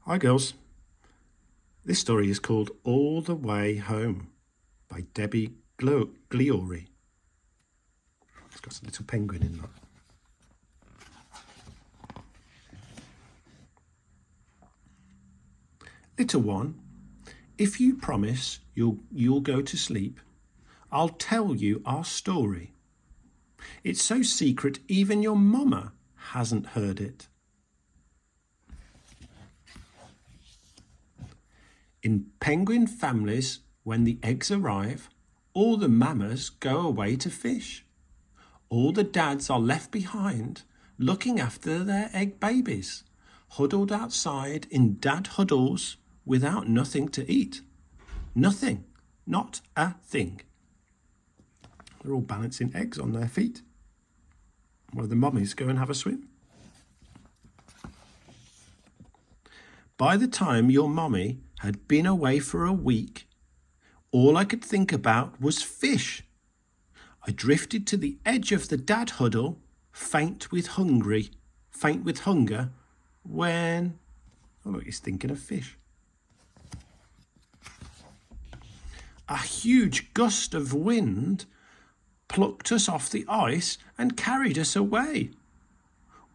Hi girls. This story is called All the Way Home by Debbie Gliory. It's got a little penguin in that. Little one, if you promise you'll go to sleep, I'll tell you our story. It's so secret even your mama hasn't heard it. In penguin families, when the eggs arrive, all the mamas go away to fish. All the dads are left behind, looking after their egg babies, huddled outside in dad huddles without nothing to eat. Nothing, not a thing. They're all balancing eggs on their feet, while the mummies go and have a swim. By the time your mummy had been away for a week, all I could think about was fish. I drifted to the edge of the dad huddle, faint with hunger, when, oh look, he's thinking of fish. A huge gust of wind plucked us off the ice and carried us away.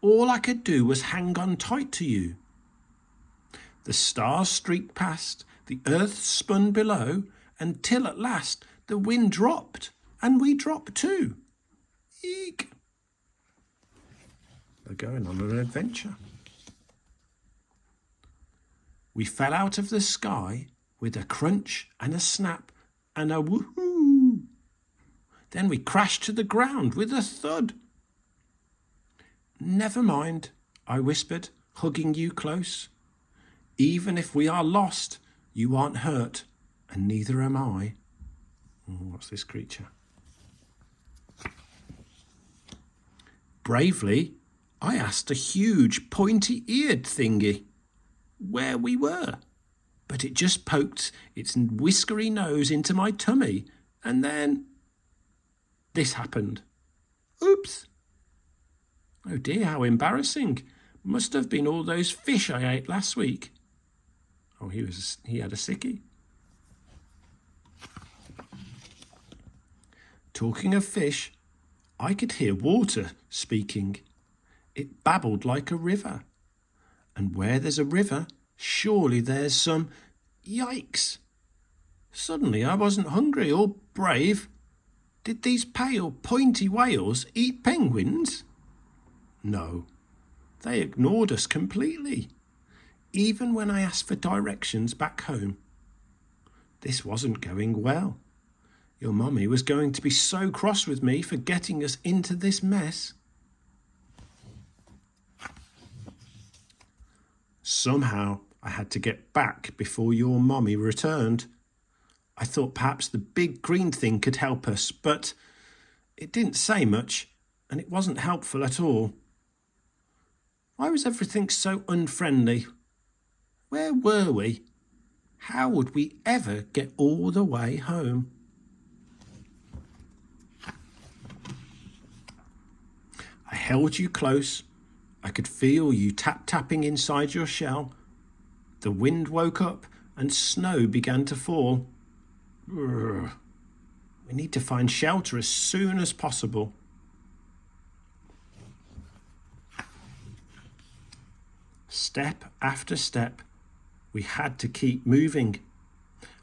All I could do was hang on tight to you. The stars streaked past, the earth spun below, until at last the wind dropped, and we dropped too. Eek! They're going on an adventure. We fell out of the sky with a crunch and a snap and a woohoo. Then we crashed to the ground with a thud. Never mind, I whispered, hugging you close. Even if we are lost, you aren't hurt, and neither am I. What's this creature? Bravely, I asked a huge pointy-eared thingy where we were, but it just poked its whiskery nose into my tummy, and then this happened. Oops! Oh dear, how embarrassing. Must have been all those fish I ate last week. Oh, he had a sickie. Talking of fish, I could hear water speaking. It babbled like a river. And where there's a river, surely there's some... Yikes! Suddenly I wasn't hungry or brave. Did these pale, pointy whales eat penguins? No, they ignored us completely, even when I asked for directions back home. This wasn't going well. Your mummy was going to be so cross with me for getting us into this mess. Somehow I had to get back before your mummy returned. I thought perhaps the big green thing could help us, but it didn't say much, and it wasn't helpful at all. Why was everything so unfriendly? Where were we? How would we ever get all the way home? I held you close. I could feel you tapping inside your shell. The wind woke up and snow began to fall. Urgh. We need to find shelter as soon as possible. Step after step, we had to keep moving.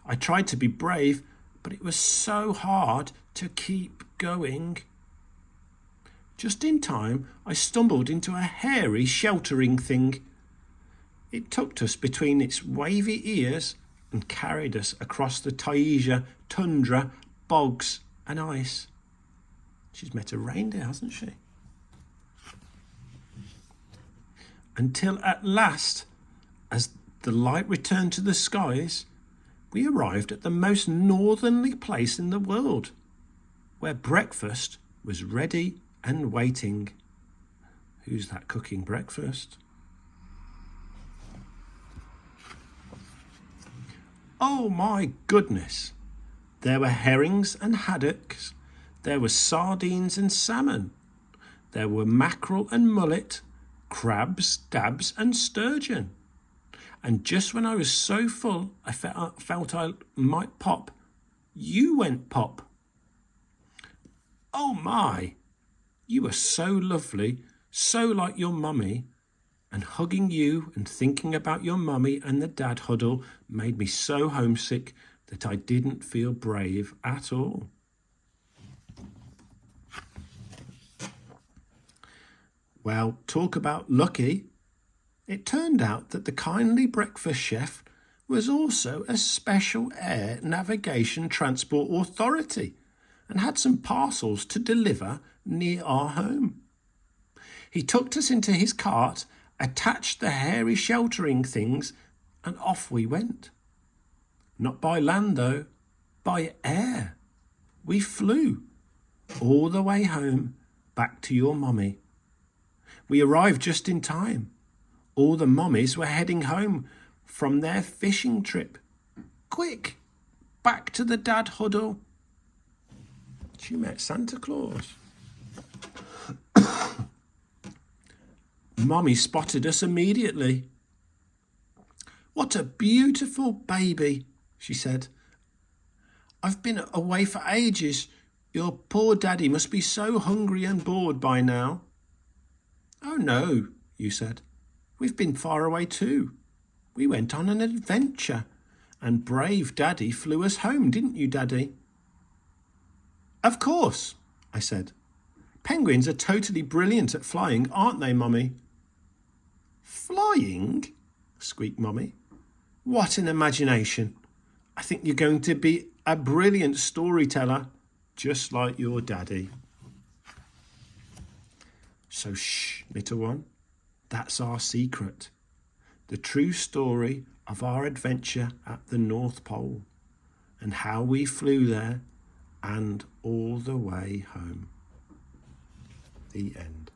I tried to be brave, but it was so hard to keep going. Just in time, I stumbled into a hairy sheltering thing. It tucked us between its wavy ears and carried us across the Taija tundra, bogs and ice. She's met a reindeer, hasn't she? Until at last, as the light returned to the skies, we arrived at the most northerly place in the world, where breakfast was ready and waiting. Who's that cooking breakfast? Oh my goodness! There were herrings and haddocks, there were sardines and salmon, there were mackerel and mullet, crabs, dabs and sturgeon, And just when I was so full I felt I might pop, you went pop. Oh my, you were so lovely, so like your mummy, and hugging you and thinking about your mummy and the dad huddle made me so homesick that I didn't feel brave at all. Well, talk about lucky. It turned out that the kindly breakfast chef was also a special air navigation transport authority and had some parcels to deliver near our home. He tucked us into his cart, attached the hairy sheltering things, and off we went. Not by land though, by air. We flew all the way home back to your mummy. We arrived just in time. All the mummies were heading home from their fishing trip. Quick, back to the dad huddle. She met Santa Claus. Mummy spotted us immediately. What a beautiful baby, she said. I've been away for ages. Your poor daddy must be so hungry and bored by now. Oh no, you said. We've been far away too. We went on an adventure and brave Daddy flew us home, didn't you, Daddy? Of course, I said. Penguins are totally brilliant at flying, aren't they, Mummy? Flying? Squeaked Mummy. What an imagination. I think you're going to be a brilliant storyteller, just like your daddy. So shh, little one. That's our secret. The true story of our adventure at the North Pole and how we flew there and all the way home. The end.